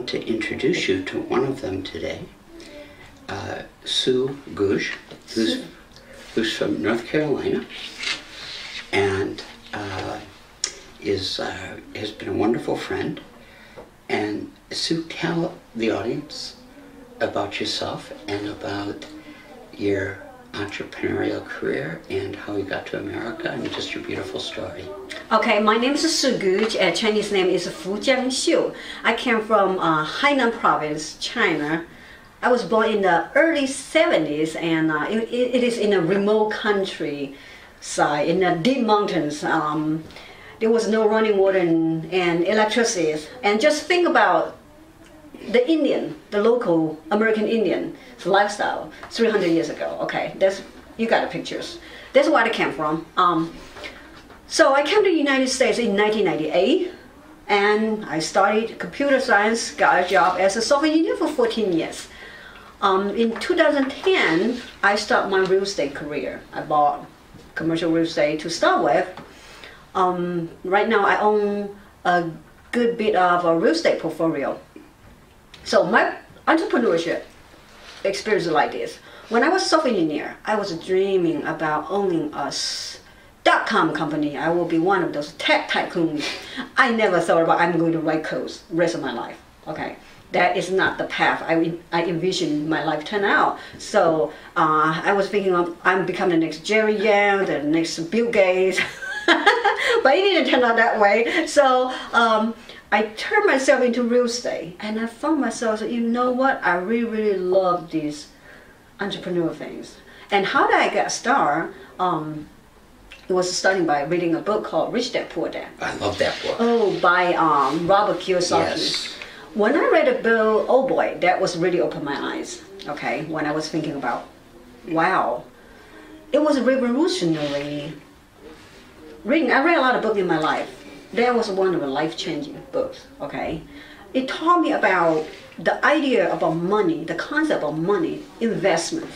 want to introduce you to one of them today, Googe, who's from North Carolina, and has been a wonderful friend. And Sue, tell the audience about yourself and about your entrepreneurial career and how you got to America and just your beautiful story. Okay, my name is Googe, and Chinese name is Fujiangxiu. I came from Hainan province, China. I was born in the early 70s, and it is in a remote countryside, in the deep mountains. There was no running water and electricity. And just think about the Indian, the local American Indian lifestyle 300 years ago. Okay, you got the pictures. That's where I came from. So I came to the United States in 1998, and I studied computer science, got a job as a software engineer for 14 years. In 2010, I started my real estate career. I bought commercial real estate to start with. Right now, I own a good bit of a real estate portfolio. So my entrepreneurship experience is like this. When I was a software engineer, I was dreaming about owning a .com company. I will be one of those tech tycoons. I never thought about I'm going to write codes the rest of my life. Okay, that is not the path I envisioned my life turn out. So I was thinking of I'm becoming the next Jerry Yang, the next Bill Gates. But it didn't turn out that way. So I turned myself into real estate, and I found myself, you know what, I really love these entrepreneurial things. And how did I get started? It was starting by reading a book called Rich Dad Poor Dad. I love that book. Oh, by Robert Kiyosaki. Yes. When I read the book, oh boy, that was really opened my eyes. Okay, when I was thinking about, wow, it was revolutionary reading. I read a lot of books in my life. That was one of the life-changing books, okay? It taught me about the idea about money, the concept of money, investment.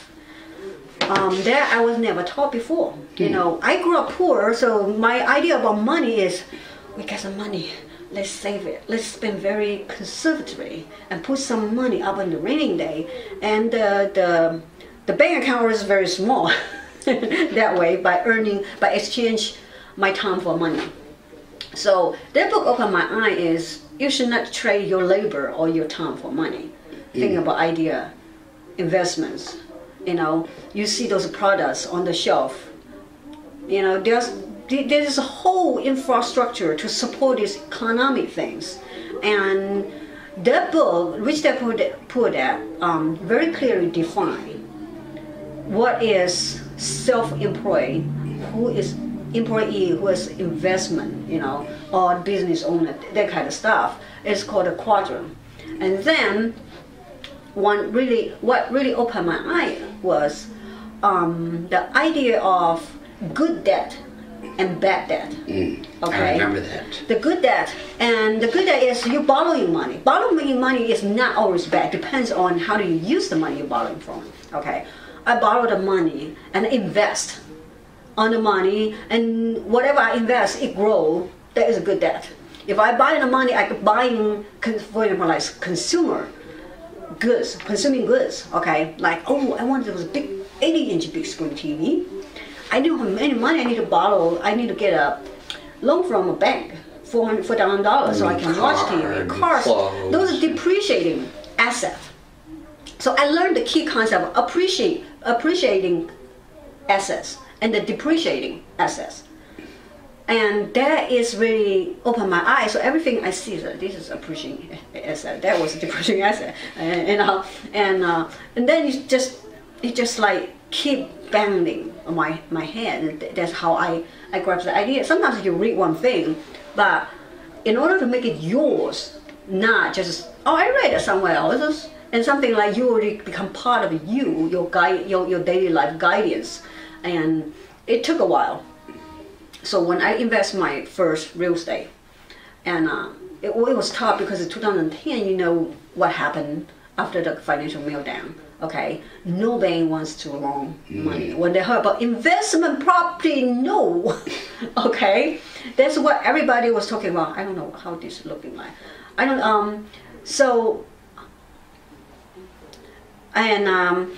That I was never taught before. You know, I grew up poor, so my idea about money is, we got some money, let's save it. Let's spend very conservatively and put some money up on the raining day. And the bank account was very small that way, by exchange my time for money. So that book opened my eye is you should not trade your labor or your time for money. Think about idea, investments. You know, you see those products on the shelf. You know, there's a whole infrastructure to support these economic things. And that book, Rich Dad Poor Dad, very clearly defined what is self-employed, who is employee, who is investment, you know, or business owner, that kind of stuff. It's called a quadrant. And then what really opened my eye was the idea of good debt and bad debt. Okay? I remember that. The good debt, and the good debt is you borrowing money. Borrowing money is not always bad. Depends on how do you use the money you're borrowing from. Okay, I borrow the money and invest on the money, and whatever I invest, it grows. That is a good debt. If I buy the money, I could buy, for example, like consumer goods, consuming goods. Okay, like, oh, I want those big 80-inch big screen TV. I don't have any money. I need to borrow. I need to get a loan from a bank, $4,000, so I can watch TV. Cars, those are depreciating assets. So I learned the key concept of appreciating assets and the depreciating assets. And that is really opened my eyes. So everything I see is that this is appreciating asset. That was a depreciating asset. And then it just like keep banging on my head. And that's how I grasp the idea. Sometimes you read one thing, but in order to make it yours, not just, oh, I read it somewhere else, and something like you already become part of you, your daily life guidance. And it took a while. So when I invest my first real estate, and it was tough because in 2010, you know what happened after the financial meltdown. Okay, no bank wants to loan money. When they heard about investment property, no. Okay, that's what everybody was talking about. I don't know how this is looking like. I don't. So, and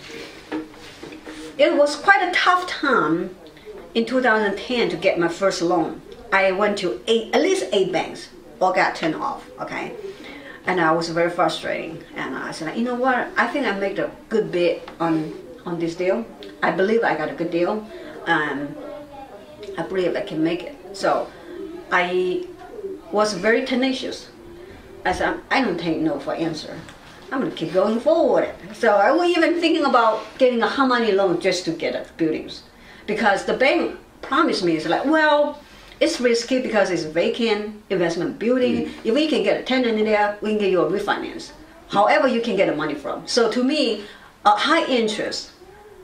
it was quite a tough time in 2010 to get my first loan. I went to at least 8 banks, all got turned off, okay? And I was very frustrating. And I said, you know what? I think I made a good bid on this deal. I believe I got a good deal. I believe I can make it. So I was very tenacious. I said, I don't take no for answer. I'm going to keep going forward. So I was even thinking about getting a hard money loan just to get buildings. Because the bank promised me, it's like, well, it's risky because it's vacant investment building. If we can get a tenant in there, we can get you a refinance. However you can get the money from. So to me, a high interest,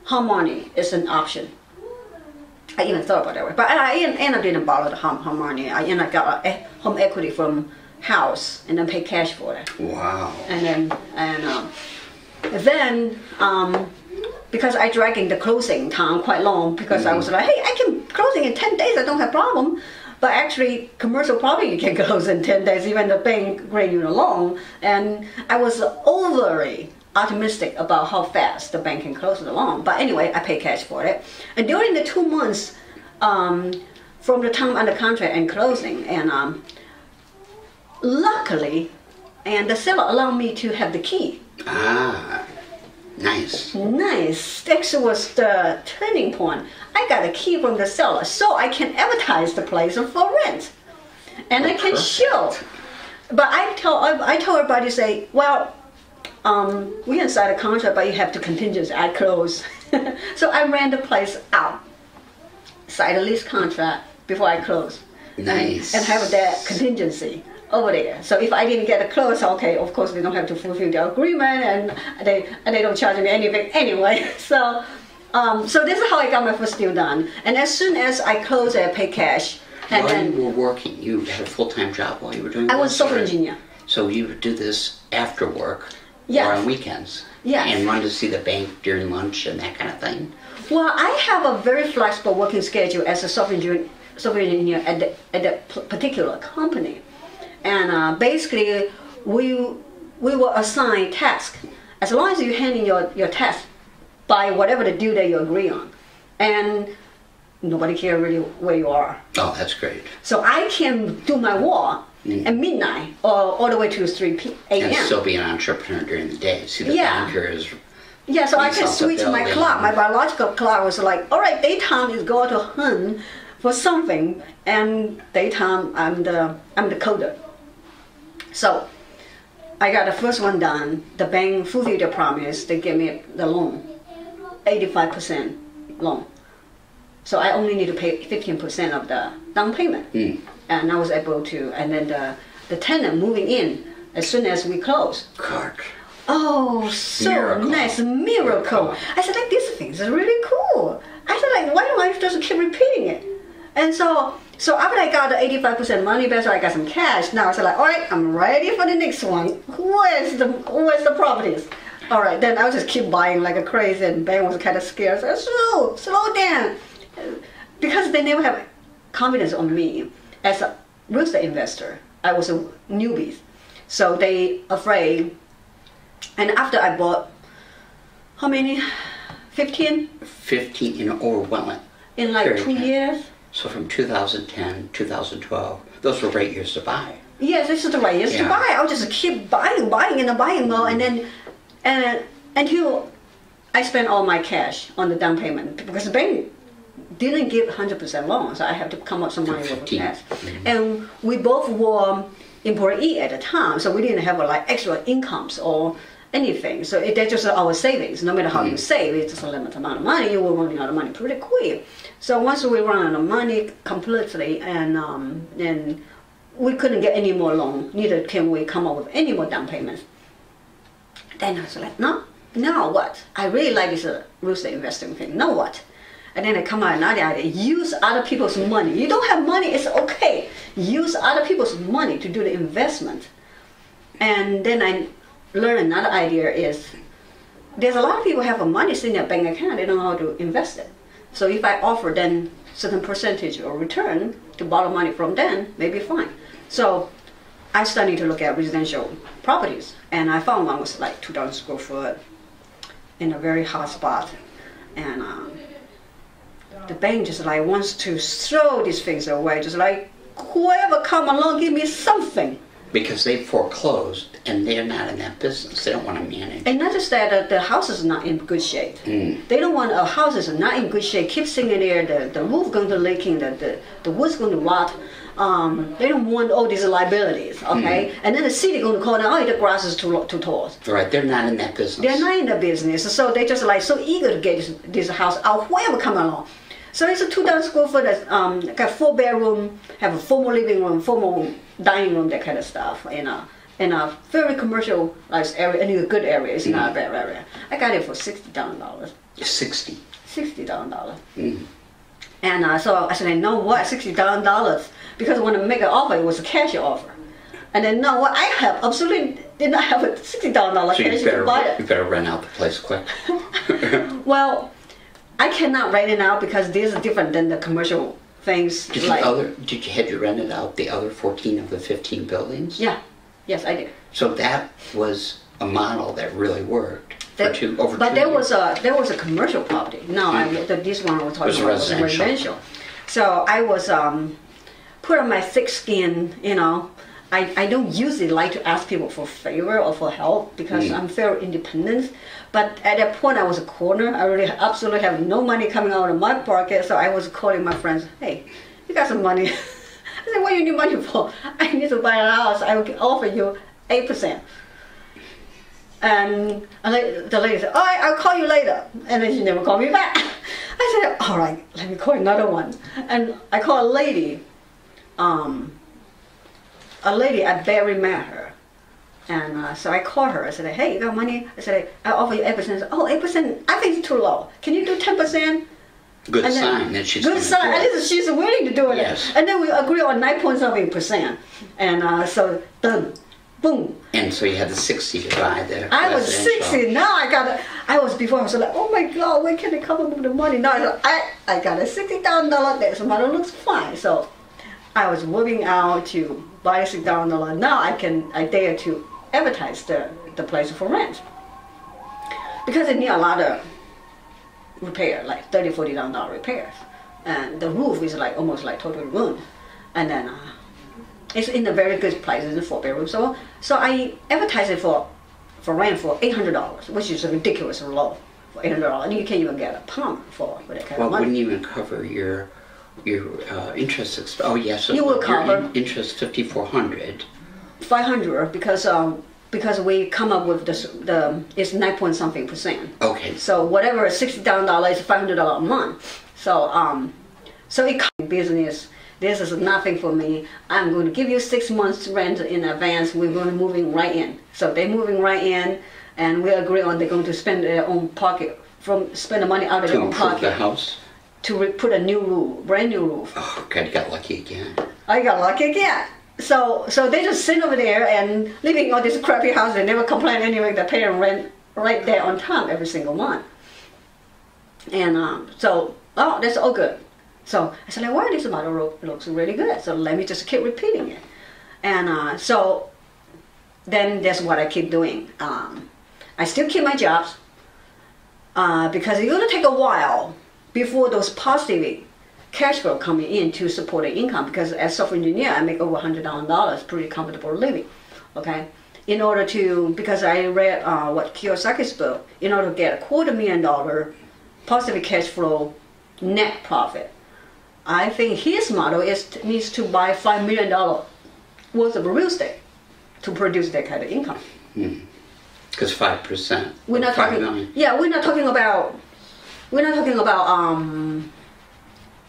hard money is an option. I even thought about that way. But I ended up didn't borrow the home money. I ended up got a home equity from house and then pay cash for it. Wow. And then because I dragging the closing time quite long because I was like, hey, I can closing in 10 days, I don't have problem. But actually, commercial property you can close in 10 days, even the bank grade you a loan. And I was overly optimistic about how fast the bank can close the loan. But anyway, I pay cash for it. And during the 2 months from the time under contract and closing, and luckily, and the seller allowed me to have the key. Ah, nice. Nice. That was the turning point. I got a key from the seller, so I can advertise the place for rent, and I can show. But I told everybody, say, well, we can sign a contract, but you have to contingency. I close, so I ran the place out, signed a lease contract before I close. Nice. And have that contingency over there. So if I didn't get a close, okay, of course they don't have to fulfill the agreement, and they don't charge me anything anyway. So so this is how I got my first deal done. And as soon as I closed, I paid cash. And while then you were working, you had a full-time job while you were doing I this? was software engineer. So you would do this after work Yes. or on weekends? Yes. And run to see the bank during lunch and that kind of thing? Well, I have a very flexible working schedule as a software engineer at that particular company. And basically, we will assign tasks. As long as you hand in your task by whatever the due date you agree on. And nobody cares really where you are. Oh, that's great. So I can do my work at midnight or all the way to 3 a.m. And still be an entrepreneur during the day. See, the banker is... Yeah, so I can Yourself a switch my building. clock. My biological clock was like, all right, daytime is go to hunt for something, and daytime I'm the coder. So I got the first one done. The bank fulfilled their promise. They gave me the loan, 85% loan. So I only need to pay 15% of the down payment. And I was able to, and then the tenant moving in as soon as we close. God. Oh, so Miracle. nice, miracle. I said, like, these things are really cool. I said, like, why do I just keep repeating it? And so after I got the 85% money back, so I got some cash. Now I said, like, all right, I'm ready for the next one. Where's the properties? All right, then I'll just keep buying like a crazy, and Ben was kind of scared. So I said, slow down. Because they never have confidence on me as a real estate investor. I was a newbie. So they afraid. And after I bought, how many? 15? 15 in overwhelming. In like period 2 of time. years? So from 2010, 2012, those were great years to buy. Yes, this is the right years to buy. I'll just keep buying in the buying mode, and then until I spent all my cash on the down payment, because the bank didn't give 100% loan, so I have to come up some money with cash. And we both were employee at the time, so we didn't have like extra incomes or anything. So that's just our savings. No matter how you save, it's just a limited amount of money. You will run out of money pretty quick. So once we run out of money completely, and we couldn't get any more loan, neither can we come up with any more down payments. Then I was like, no, now what? I really like this real estate investing thing. Now what? And then I come out another idea. Use other people's money. You don't have money, it's okay. Use other people's money to do the investment. And then I learned another idea is, there's a lot of people have money sitting in their bank account, they don't know how to invest it. So if I offer them certain percentage or return to borrow money from them, maybe fine. So I started to look at residential properties, and I found one was like 2,000 square foot in a very hot spot, and the bank just like wants to throw these things away, just like whoever come along, give me something. Because they foreclosed and they're not in that business. They don't want to manage. And not just that, the house is not in good shape. Mm. They don't want a house is not in good shape. Keep sitting there, the roof going to leaking, the wood's going to rot. They don't want all these liabilities, okay? And then the city going to call them, oh, the grass is too tall. Right, they're not in that business. They're not in the business, so they just like so eager to get this house out, whoever come along. So it's a 2,000 square foot, got 4 bedroom, have a formal living room, formal dining room, that kind of stuff, in a very commercial area, in a good area. It's not a bad area. I got it for $60,000. $60,000. Mm. And so I said, you know what, $60,000, because when I make an offer, it was a cash offer. And then, no, what I have absolutely did not have a $60,000 cash to buy it. You better rent out the place quick. Well, I cannot rent it out because these are different than the commercial things. Did you rented out the other 14 of the 15 buildings? Yeah, yes, I did. So that was a model that really worked for over 2 years. But there was a commercial property. No, this one we're talking about was residential. So I was put on my thick skin, you know. I don't usually like to ask people for favor or for help because I'm very independent. But at that point, I was a corner. I really absolutely have no money coming out of my pocket. So I was calling my friends, hey, you got some money? I said, what do you need money for? I need to buy a house. I will offer you 8%. And the lady said, all right, I'll call you later. And then she never called me back. I said, all right, let me call another one. And I called a lady. I barely met her. And so I called her. I said, hey, you got money? I said, I offer you 8%. Said, oh, 8%, I think it's too low. Can you do 10%? Good sign that she's good sign. At least she's willing to do it. Yes. And then we agree on 9.something%. And so done. Boom. And so you had the 60 to buy there. I was 60. Now I was before I was like, oh my God, where can they come up with the money? Now I got a $60,000 there. So mine looks fine. So I was moving out to buy a $60,000. Now I dare to advertise the place for rent. Because it need a lot of repair, like $30,000, $40,000 repairs. And the roof is like almost like totally ruined. And then it's in a very good place. It's a 4-bedroom. So I advertise it for rent for $800, which is ridiculous low for $800. And you can't even get a pump for that kind of money. Wouldn't even cover your interest expense. Oh yes, so you will cover interest $5,400. $500 because we come up with it's 9.something%. Okay. So whatever $60,000 is $500 a month. So it business. This is nothing for me. I'm going to give you 6 months rent in advance. We're going to moving right in. So they're moving right in, and we agree on they're going to spend their own pocket spend the money out of their own pocket. To improve the house. To put a new roof, brand new roof. Oh, God, you got lucky again. I got lucky again. So they just sit over there and living on this crappy house. They never complain anyway. They're paying rent right there on time every single month. And that's all good. So I said, wow, this model looks really good. So let me just keep repeating it. And so then that's what I keep doing. I still keep my jobs because it's going to take a while before those positive cash flow coming in to support the income, because as software engineer I make over $100,000, pretty comfortable living, okay? Because I read what Kiyosaki's book, in order to get $250,000 positive cash flow net profit, I think his model needs to buy $5 million worth of real estate to produce that kind of income. Because 5%. We're not talking. $5 million. Yeah, we're not talking about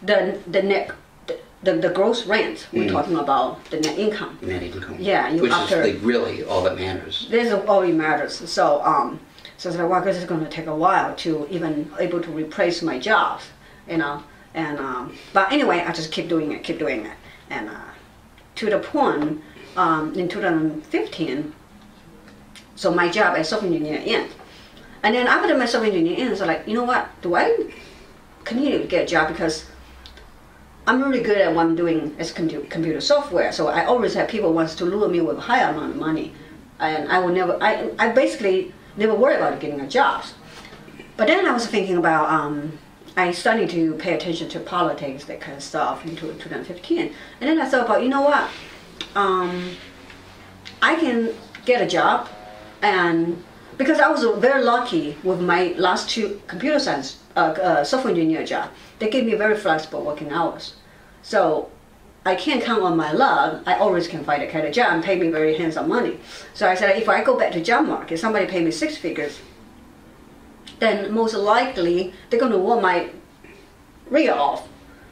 the net, the gross rent. We're talking about the net income. Net income. Yeah, which is really all that matters. This is all that matters. So it's like, well, this is going to take a while to even able to replace my jobs, you know. And but anyway, I just keep doing it, and to the point in 2015. So my job as software engineer ends. And then after my software engineer ends, I'm like, you know what? Do I continue to get a job? Because I'm really good at what I'm doing as computer software. So I always have people wants to lure me with a high amount of money, and I basically never worry about getting a job. But then I was thinking about I started to pay attention to politics, that kind of stuff, in 2015, and then I thought about, you know what, I can get a job, and because I was very lucky with my last 2 computer science software engineer job, they gave me very flexible working hours. So I can't count on my luck. I always can find a kind of job and pay me very handsome money. So I said, if I go back to job market, somebody pay me 6 figures, then most likely they're going to want my rear off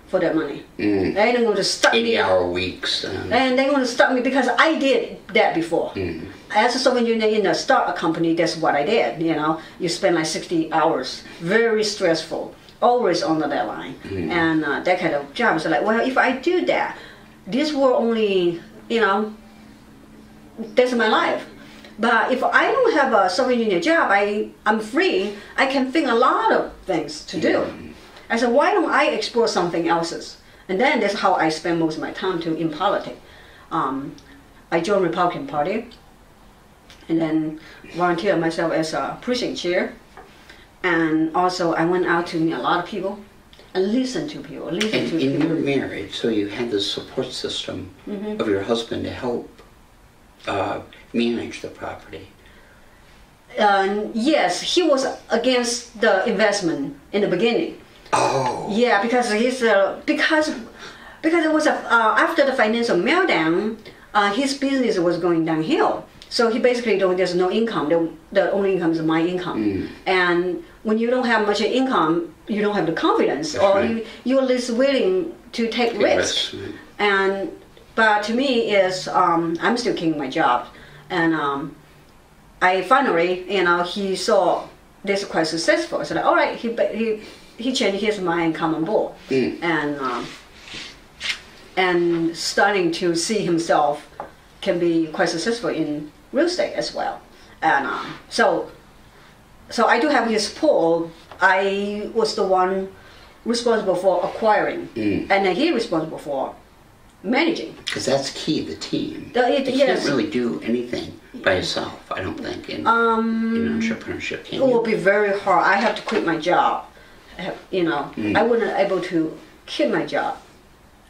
for that money. They're going to stuck me. 80-hour weeks. And they're going to stuck me because I did that before. As a software engineer in a startup company, that's what I did. You know, you spend like 60 hours, very stressful, always on the deadline, and that kind of job. So like, well, if I do that, this will only, you know, that's my life. But if I don't have a software engineer job, I'm free. I can think a lot of things to do. I said, why don't I explore something else's? And then that's how I spend most of my time in politics. I joined Republican Party, and then volunteered myself as a precinct chair. And also I went out to meet a lot of people and listen to people. And you were married, so you had the support system of your husband to help manage the property. Yes, he was against the investment in the beginning. Oh. Yeah, because he's because it was after the financial meltdown, his business was going downhill. So he basically there's no income. The only income is my income. And when you don't have much income, you don't have the confidence, That's or right. you're less willing to take risks. And but to me is I'm still keeping my job, and I finally, you know, he saw this quite successful. So like, all right, he changed his mind and come on board, and starting to see himself can be quite successful in real estate as well. And so I do have his support. I was the one responsible for acquiring, and then he responsible for managing. Because that's key, the team. You Yes. can't really do anything by yourself, I don't think, in entrepreneurship, can It will you? be very hard. I have to quit my job. You know, I wouldn't able to keep my job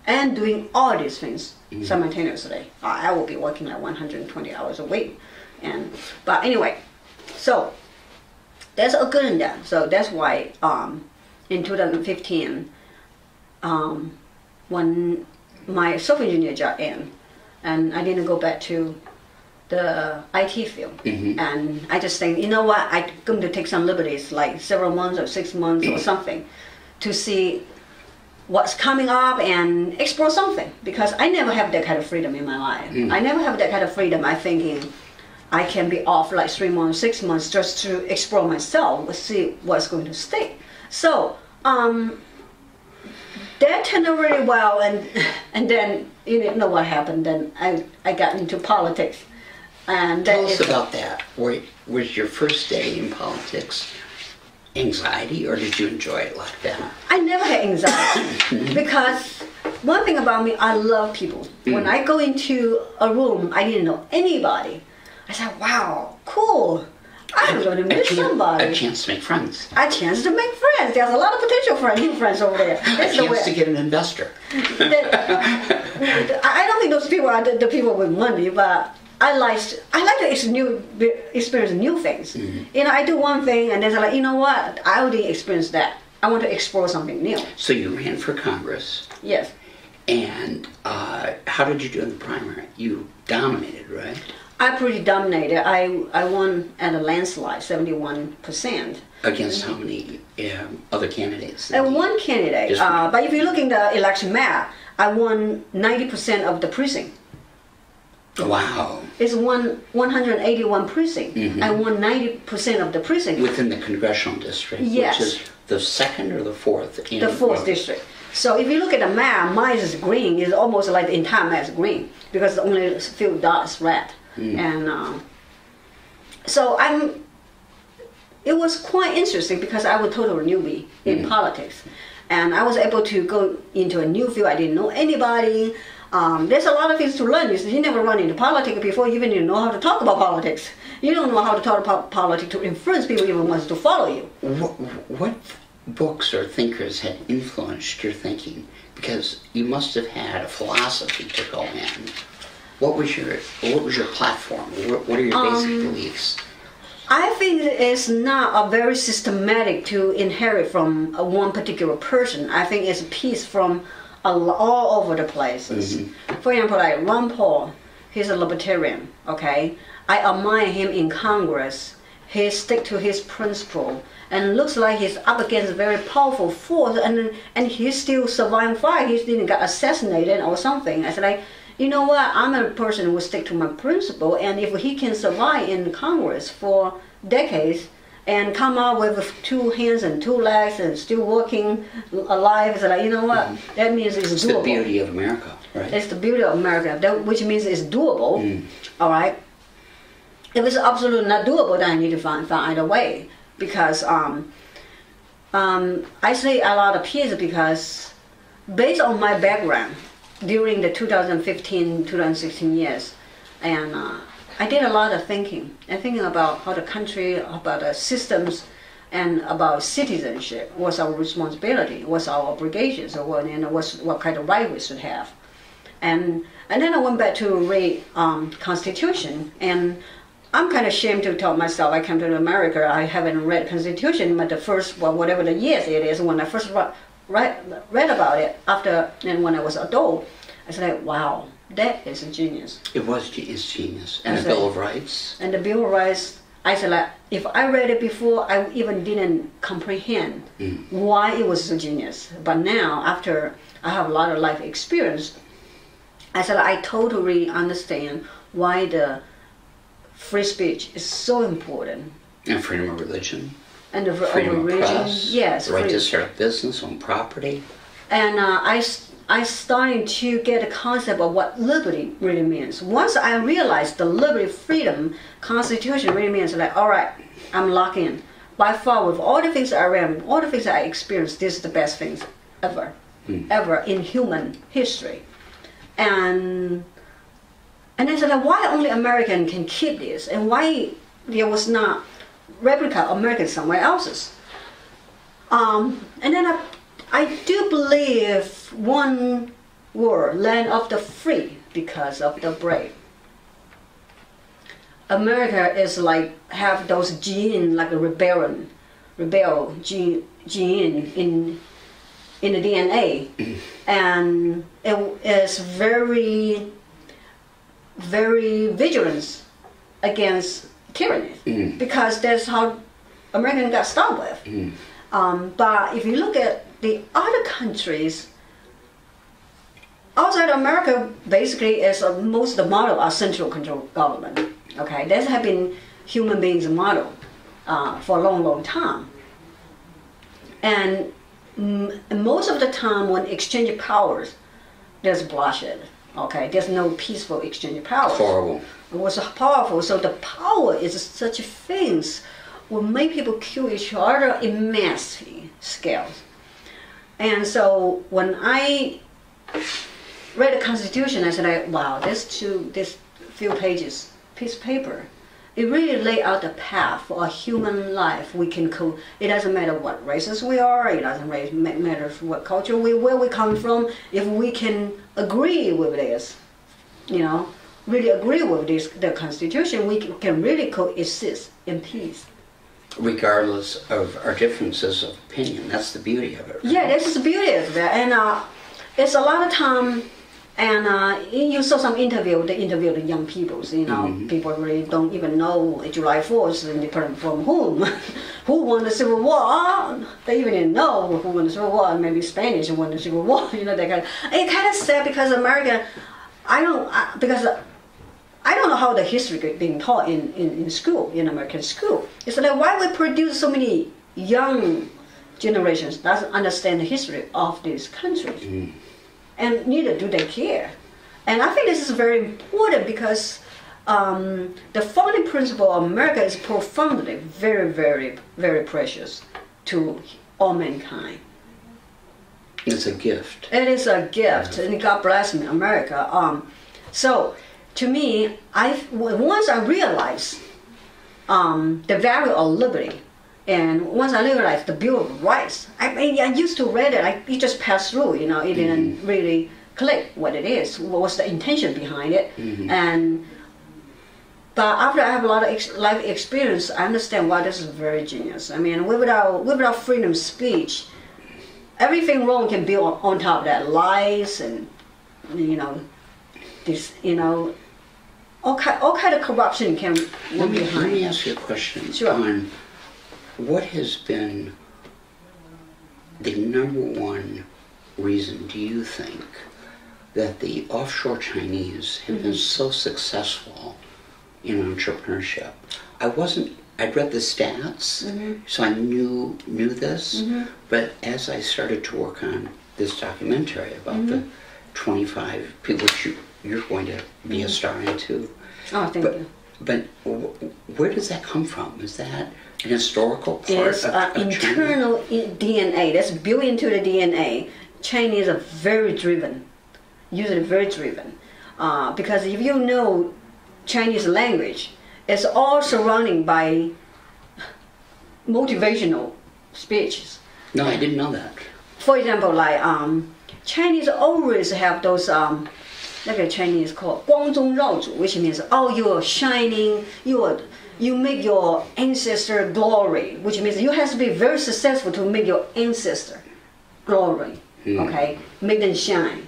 and doing all these things simultaneously. I will be working like 120 hours a week. But anyway, so that's a good and that. So that's why in 2015, when my software engineer job ended, and I didn't go back to the IT field, and I just think, you know what, I'm going to take some liberties, like several months or 6 months or something, to see what's coming up and explore something, because I never have that kind of freedom in my life. I never have that kind of freedom. I'm thinking I can be off like 3 months, 6 months just to explore myself, see what's going to stick. So that turned out really well, and then you know what happened. Then I got into politics. And Tell us about that. Was your first day in politics anxiety, or did you enjoy it like that? I never had anxiety because one thing about me, I love people. When I go into a room, I didn't know anybody. I said, wow, cool. I'm going to meet somebody. A chance to make friends. A chance to make friends. There's a lot of potential new friends over there. A chance to get an investor. I don't think those people are the people with money, but I like to experience new things. You know, I do one thing and then I'm like, you know what? I already experienced that. I want to explore something new. So you ran for Congress. Yes. And how did you do in the primary? You dominated, right? I pretty dominated. I won at a landslide, 71%. Against how many other candidates? And one candidate. But if you look in the election map, I won 90% of the precinct. Wow. It's 181 precinct. I won 90% of the precinct. Within the congressional district? Yes. Which is the second or the fourth? The fourth district. So if you look at the map, mine is green. It's almost like the entire map is green because only a few dots red. And so it was quite interesting because I was totally newbie in politics. And I was able to go into a new field. I didn't know anybody. There's a lot of things to learn. You never run into politics before, even you know how to talk about politics. You don't know how to talk about politics to influence people even wants to follow you. What books or thinkers had influenced your thinking? Because you must have had a philosophy to go in. What was your platform? What are your basic beliefs? I think it's not a very systematic to inherit from one particular person. I think it's a piece from all over the places. Mm-hmm. For example, like Ron Paul, he's a libertarian, okay? I admire him in Congress. He stick to his principle and looks like he's up against a very powerful force, and he still survived fire. He didn't get assassinated or something. I said, like, you know what? I'm a person who will stick to my principle, and if he can survive in Congress for decades and come out with 2 hands and 2 legs and still working alive, it's like, you know what? Mm-hmm. That means it's doable. It's the beauty of America, right? It's the beauty of America, which means it's doable, all right? If it's absolutely not doable, then I need to find either way. Because I say a lot of peers because based on my background during the 2015-2016 years, and I did a lot of thinking about how the country, about the systems, and about citizenship. What's our responsibility? What's our obligations? Or what kind of right we should have? And then I went back to read Constitution, and I'm kind of ashamed to tell myself I came to America. I haven't read Constitution, but the first, whatever the years it is, when I first read about it after, and when I was adult, I said, like, wow, that is a genius. It was genius. And the Bill of Rights. And the Bill of Rights, I said, like, if I read it before, I even didn't comprehend why it was so genius. But now, after I have a lot of life experience, I said, I totally understand why the free speech is so important. And freedom of religion. And the freedom of press. Yes. The right to start a business, own property. And I started to get a concept of what liberty really means. Once I realized the liberty, freedom, Constitution really means, like, all right, I'm locked in. By far, with all the things I read, all the things I experienced, this is the best things ever in human history. And I said, like, why only American can keep this, and why there was not replica American somewhere else's? And then I do believe one word, land of the free, because of the brave. America is like have those gene, like a rebel gene in the DNA, and it is very vigilant against tyranny, because that's how Americans got started with. But if you look at the other countries outside America, basically is most of the model are central control government. Okay, that have been human beings' model for a long time, and most of the time when exchange powers, there's bloodshed. Okay, there's no peaceful exchange of power. Horrible. It was powerful. So the power is such things will make people kill each other in mass scales. And so when I read the Constitution, I said, like, wow, this few pages, piece of paper, it really laid out the path for a human life. We can it doesn't matter what races we are. It doesn't matter what culture where we come from. If we can agree with this, really agree with the Constitution, we can really coexist in peace. Regardless of our differences of opinion, that's the beauty of it. Right? Yeah, this is the beauty of it, and it's a lot of time. And you saw some interview, they interviewed the young people, people really don't even know July 4th, independent from whom, who won the Civil War. They even didn't know who won the Civil War, maybe Spanish won the Civil War, It kind of sad because America, I don't know how the history being taught in school, in American school. It's like, why we produce so many young generations that doesn't understand the history of these countries. And neither do they care. And I think this is very important because the founding principle of America is profoundly, very, very, very precious to all mankind. It's a gift. It is a gift, and God bless me, America. So, to me, once I realized the value of liberty, and once I realized the Bill of Rights, I used to read it. It just passed through. It didn't really click what it is. What was the intention behind it? But after I have a lot of life experience, I understand why this is very genius. I mean, without freedom of speech, everything wrong can be on top of that. Lies and this all kind of corruption can be behind. Let me ask you a question. Sure. On what has been the number one reason, do you think, that the offshore Chinese have been so successful in entrepreneurship? I'd read the stats, so I knew this, but as I started to work on this documentary about the 25 people which you're going to be a star into. Oh, thank you. But where does that come from? Is that an historical part It's of internal China? DNA. That's built into the DNA. Chinese are very driven, usually very driven. Because if you know Chinese language, it's all surrounded by motivational speeches. No, I didn't know that. For example, like Chinese always have those like a Chinese called 光宗耀祖, which means you're shining, you make your ancestor glory, which means you have to be very successful to make your ancestor glory, okay, make them shine.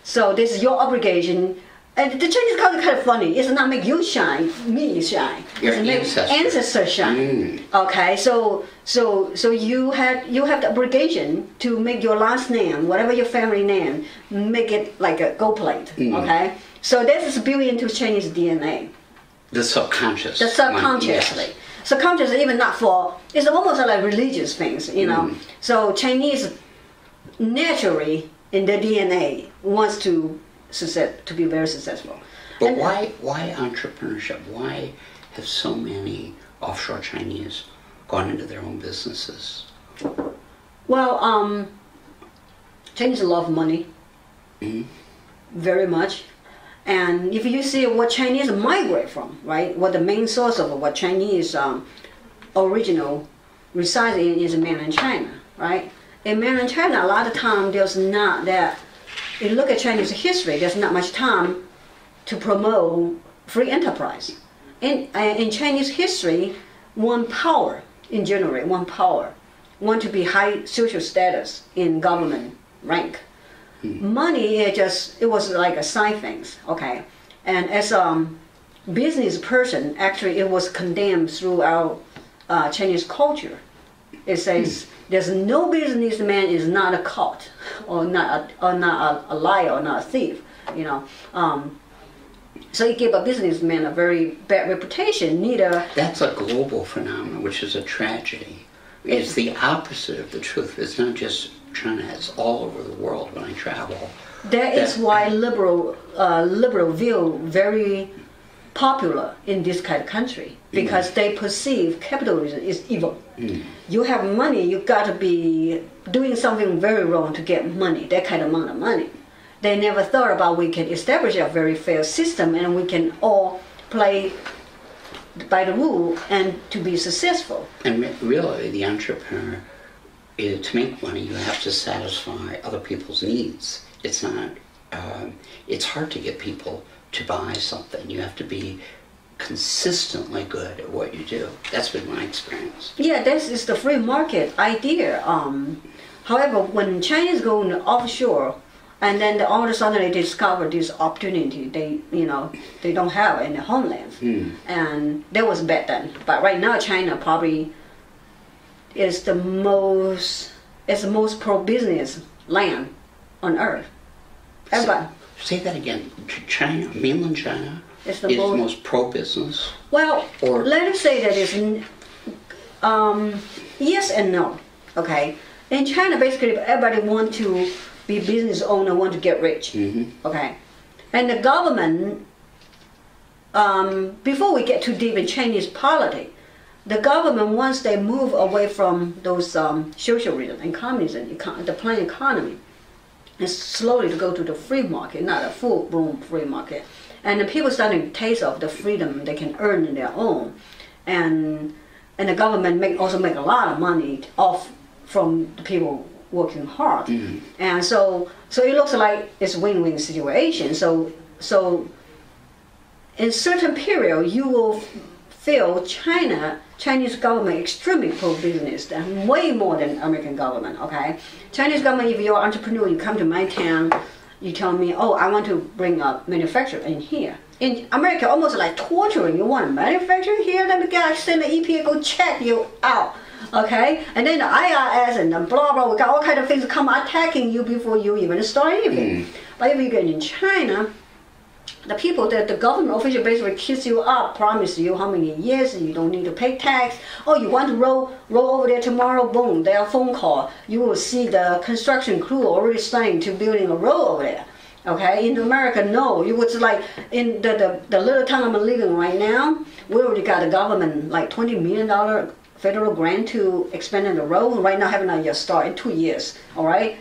So this is your obligation. And the Chinese culture is kind of funny. It's not make you shine, me shine. Your it's make ancestor shine. Okay, so you have the obligation to make your last name, whatever your family name, make it like a gold plate. Okay, so this is built into Chinese DNA. The subconscious. The subconsciously. Yes. Subconscious, even not for. It's almost like religious things, So Chinese naturally in their DNA wants to be very successful. But why entrepreneurship? Why have so many offshore Chinese gone into their own businesses? Well, Chinese love money very much. And if you see what Chinese migrate from, right, what the main source of what Chinese original resides in is mainland China, right? In mainland China, a lot of time there's not that. If you look at Chinese history, there's not much time to promote free enterprise. In Chinese history, one power want to be high social status in government rank. Money, it was like a side things, okay? And as a business person, actually it was condemned throughout Chinese culture. It says, there's no businessman is not a cult, or not a liar, or not a thief, So it gave a businessman a very bad reputation. That's a global phenomenon, which is a tragedy. It's the opposite of the truth. It's not just China; it's all over the world. When I travel, that is why liberal view very popular in this kind of country, because they perceive capitalism is evil. You have money, you got to be doing something very wrong to get money, that kind of amount of money. They never thought about we can establish a very fair system and we can all play by the rule and to be successful. And really, the entrepreneur, to make money, you have to satisfy other people's needs. It's not. It's hard to get people to buy something. You have to be consistently good at what you do. That's been my experience. Yeah, this is the free market idea. However, when Chinese go in offshore, and then all of a sudden they discover this opportunity they don't have in the homeland, and that was back then. But right now, China probably is the most pro-business land on earth. Everybody. Say that again. China, mainland China, is the most pro-business? Well, let us say that it's yes and no. Okay, in China, basically everybody want to be business owner, want to get rich. Okay, and the government. Before we get too deep in Chinese politics, the government, once they move away from those socialism and communism, the plain economy, and slowly to go to the free market, not a full-blown free market. And the people starting to taste of the freedom they can earn in their own. And the government also make a lot of money off from the people working hard. Mm-hmm. And so it looks like it's a win-win situation. So in certain period, you will feel Chinese government extremely pro-business, and way more than American government, okay? Chinese government, if you're an entrepreneur, you come to my town, you tell me, oh, I want to bring a manufacturer in here. In America, almost like torturing. You want to manufacture here? Let me send the EPA, go check you out, okay? And then the IRS and the blah, blah, we got all kinds of things come attacking you before you even start anything. But if you get in China, the people that the government official basically kiss you up, promise you how many years you don't need to pay tax. Oh, you want to roll over there tomorrow? Boom, their phone call. You will see the construction crew already starting to building a road over there. Okay, in America, no. You would like in the little town I'm living right now. We already got the government like $20 million federal grant to expand the road. Right now, haven't yet started in 2 years. All right.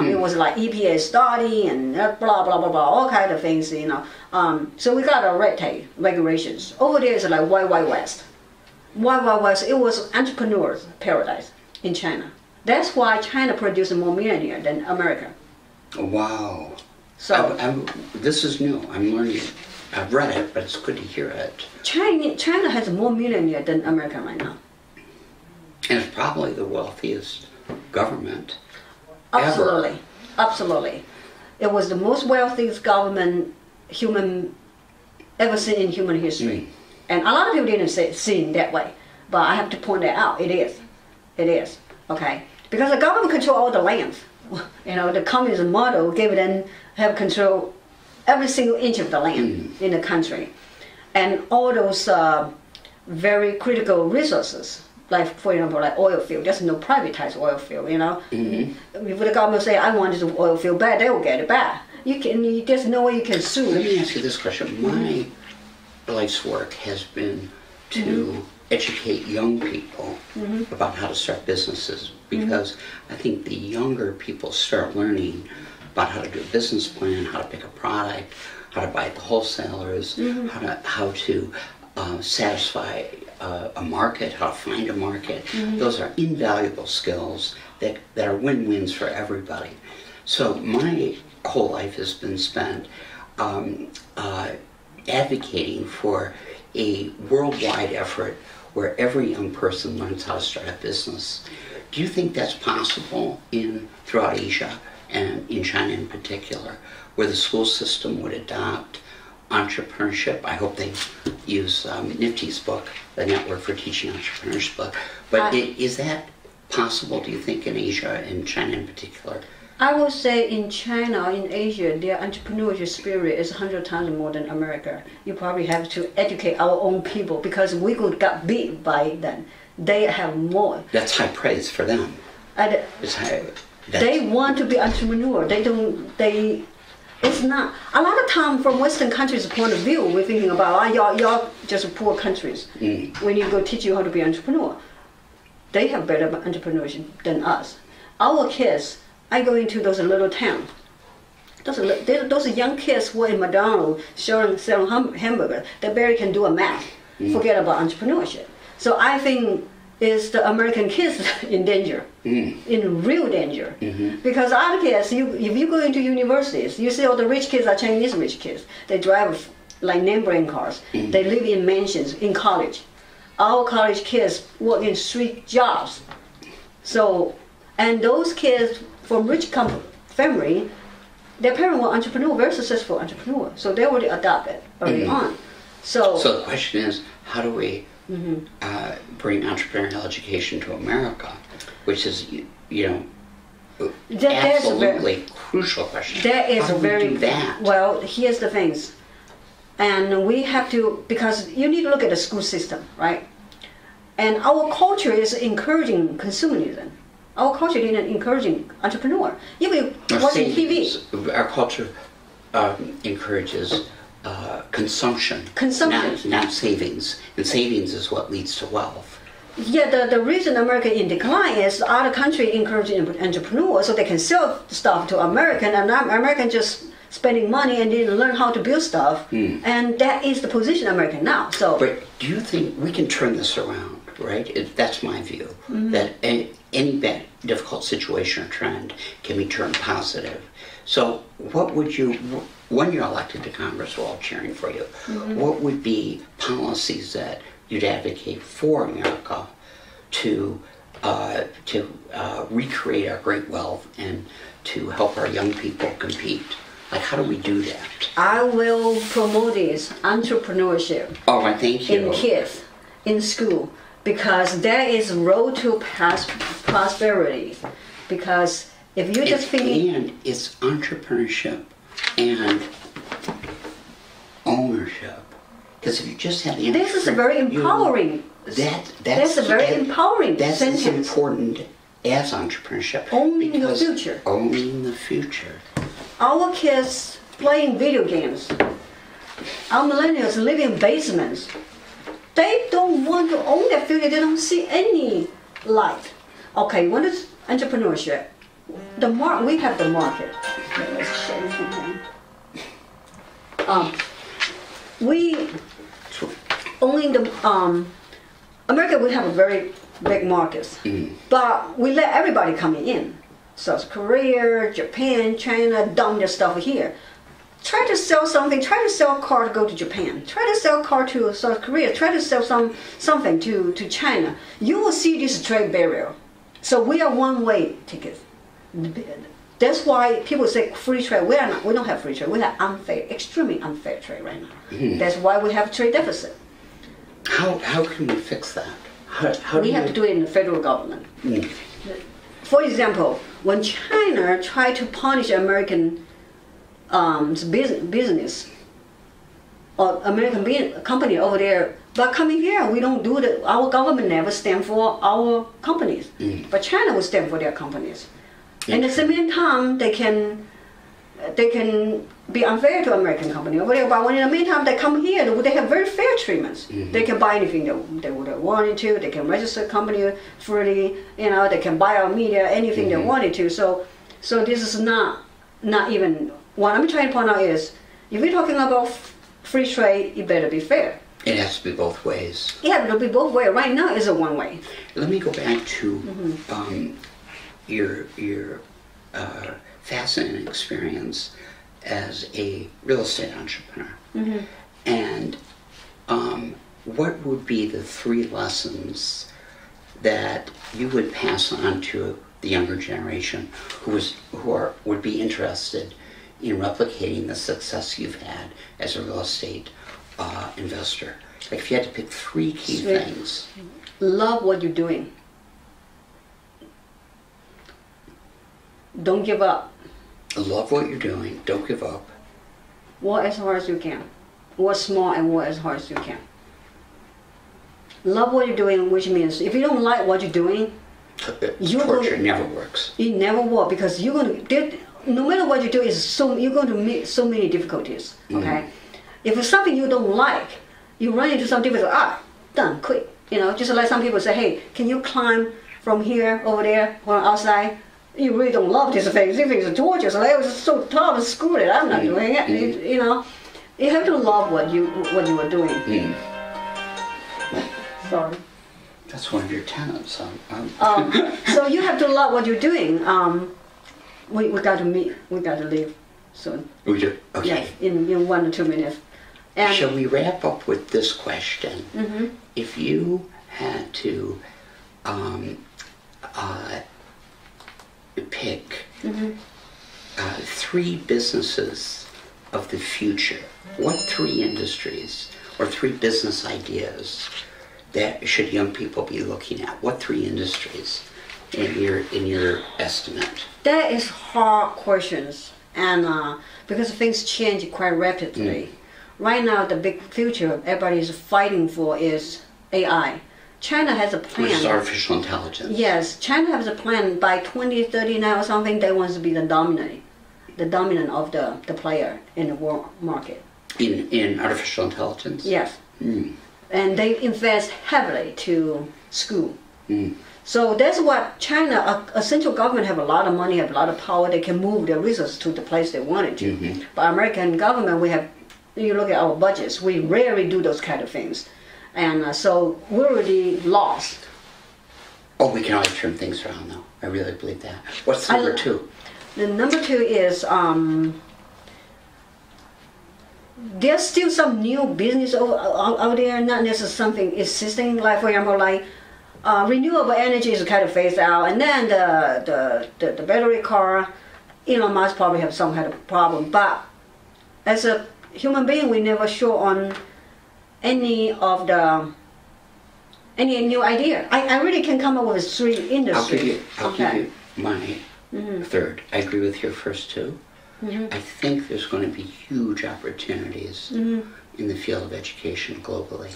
It was like EPA study and blah, blah, blah, blah, all kind of things, you know. So we got a red tape, regulations. Over there is like Wild West. Wild West, it was entrepreneurs' paradise in China. That's why China produces more millionaires than America. Wow. So this is new. I'm learning. I've read it, but it's good to hear it. China has more millionaires than America right now. And it's probably the wealthiest government. Absolutely, ever. Absolutely. It was the most wealthiest government human ever seen in human history. And a lot of people didn't see it that way. But I have to point that out. It is. It is. Okay? Because the government control all the lands. You know, the communism model gave them have control every single inch of the land in the country. And all those very critical resources, like for example, like oil field. There's no privatized oil field, you know. If the government say, I want this oil field back, they will get it back. There's no way you can sue. Let me ask you this question. My life's work has been to educate young people about how to start businesses, because I think the younger people start learning about how to do a business plan, how to pick a product, how to buy at the wholesalers, how to satisfy a market, how to find a market. Those are invaluable skills that are win-wins for everybody. So my whole life has been spent advocating for a worldwide effort where every young person learns how to start a business. Do you think that's possible throughout Asia and in China in particular, where the school system would adopt entrepreneurship? I hope they use Nifty's book, the Network for Teaching Entrepreneurship book. But is that possible, do you think, in Asia and China in particular? I would say in China, in Asia, their entrepreneurship spirit is 100 times more than America. You probably have to educate our own people, because we got beat by them. They have more. That's high praise for them. They want to be entrepreneur. It's not. A lot of time from Western countries' point of view, we're thinking about, y'all just poor countries. We need to go teach you how to be an entrepreneur. They have better entrepreneurship than us. Our kids, I go into those little towns. Those young kids who are in McDonald's selling hamburgers, they barely can do a math. Forget about entrepreneurship. So I think is the American kids in danger, in real danger. Because other kids, if you go into universities, you see all the rich kids are Chinese rich kids. They drive like name brand cars. They live in mansions in college. Our college kids work in street jobs. So, and those kids from rich family, their parents were entrepreneur, very successful entrepreneur. So they already adopted early on. So the question is, how do we bring entrepreneurial education to America, which is, absolutely crucial question. That is how do we do that? Well, here's the things. And we have to, because you need to look at the school system, right? And our culture is encouraging consumerism. Our culture isn't encouraging entrepreneur. Even watching TV. Our culture encourages consumption. Consumption. Not savings. And savings is what leads to wealth. Yeah, the reason America in decline is other country encouraging entrepreneurs so they can sell stuff to American, and American just spending money and didn't learn how to build stuff, and that is the position American now. So, but do you think we can turn this around? Right, that's my view. That any bad, difficult situation or trend can be turned positive. So, what would you, when you're elected to Congress, we're all cheering for you. What would be policies that you'd advocate for America to recreate our great wealth and to help our young people compete? Like, how do we do that? I will promote this entrepreneurship. All right, thank you. In kids, in school, because that is road to prosperity. Because if you just think, and it's entrepreneurship and ownership. Because if you just have the this is very empowering. That's a very empowering sentence. That's as important as entrepreneurship. Owning the future. Owning the future. Our kids playing video games. Our millennials live in basements. They don't want to own their future. They don't see any light. Okay, what is entrepreneurship? We have the market. Let's show you something. We owning the America. We have a very big markets, but we let everybody come in. South Korea, Japan, China, dump their stuff here. Try to sell something. Try to sell a car to go to Japan. Try to sell a car to South Korea. Try to sell something to China. You will see this trade barrier. So we are one-way tickets. That's why people say free trade. We are not. We don't have free trade. We have unfair, extremely unfair trade right now. That's why we have trade deficit. How can we fix that? How we have to do it in the federal government. For example, when China tried to punish American business or American company over there, but coming here, we don't do that. Our government never stand for our companies, but China will stand for their companies. And at the same time, they can be unfair to American company over there. But when in the meantime they come here, they have very fair treatments. They can buy anything they would have wanted to. They can register company freely. They can buy our media, anything they wanted to. So this is not even what I'm trying to point out is if we're talking about free trade, it better be fair. It has to be both ways. Yeah, it'll be both ways. Right now, it's a one way. Let me go back to your fascinating experience as a real estate entrepreneur. And what would be the 3 lessons that you would pass on to the younger generation who would be interested in replicating the success you've had as a real estate investor? Like if you had to pick 3 key things. Love what you're doing. Don't give up. Love what you're doing. Don't give up. Work as hard as you can. Work small and work as hard as you can. Love what you're doing, which means if you don't like what you're doing, torture never works. It never works because you're going to. No matter what you do, you're going to meet so many difficulties. Okay, if it's something you don't like, you run into some difficulty. Done, quick. Just like some people say, hey, can you climb from here over there or outside? You really don't love this thing. This thing is torture. So it was so tough. Screw it. I'm not doing it. You have to love what you are doing. Sorry. That's one of your talents. So you have to love what you're doing. We got to meet. We got to leave soon. We do. Okay. Yes, in 1 or 2 minutes. And shall we wrap up with this question? If you had to pick 3 businesses of the future, what 3 industries or 3 business ideas that should young people be looking at? What 3 industries in your estimate? That is hard questions, and because things change quite rapidly. Right now, the big future everybody is fighting for is AI. China has a plan. Which is artificial intelligence. Yes, China has a plan by 2039 or something. They want to be the dominant of the player in the world market. In artificial intelligence. Yes. and they invest heavily to school. Mm. So that's what China, a central government have a lot of money, have a lot of power. They can move their resources to the place they want it to. Mm-hmm. But American government, we have, you look at our budgets, we rarely do those kind of things. And so we're really lost. Oh, we can always turn things around, though. I really believe that. What's number two? The number two is there's still some new business out there, not necessarily something existing. Like for example, like renewable energy is kind of phased out, and then the battery car, Elon Musk probably have some kind of problem. But as a human being, we never show on any new idea. I really can come up with three industries. I'll give you my third. I agree with your first two. Mm-hmm. I think there's going to be huge opportunities in the field of education globally.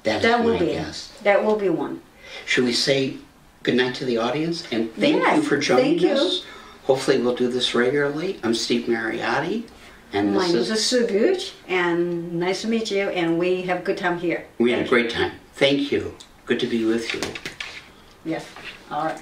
That is my guess. That will be one. Should we say goodnight to the audience? And thank you for joining us. Hopefully we'll do this regularly. I'm Steve Mariotti. And my name is Googe, and nice to meet you, and we have a good time here. We had a great time. Thank you. Good to be with you. Yes. All right.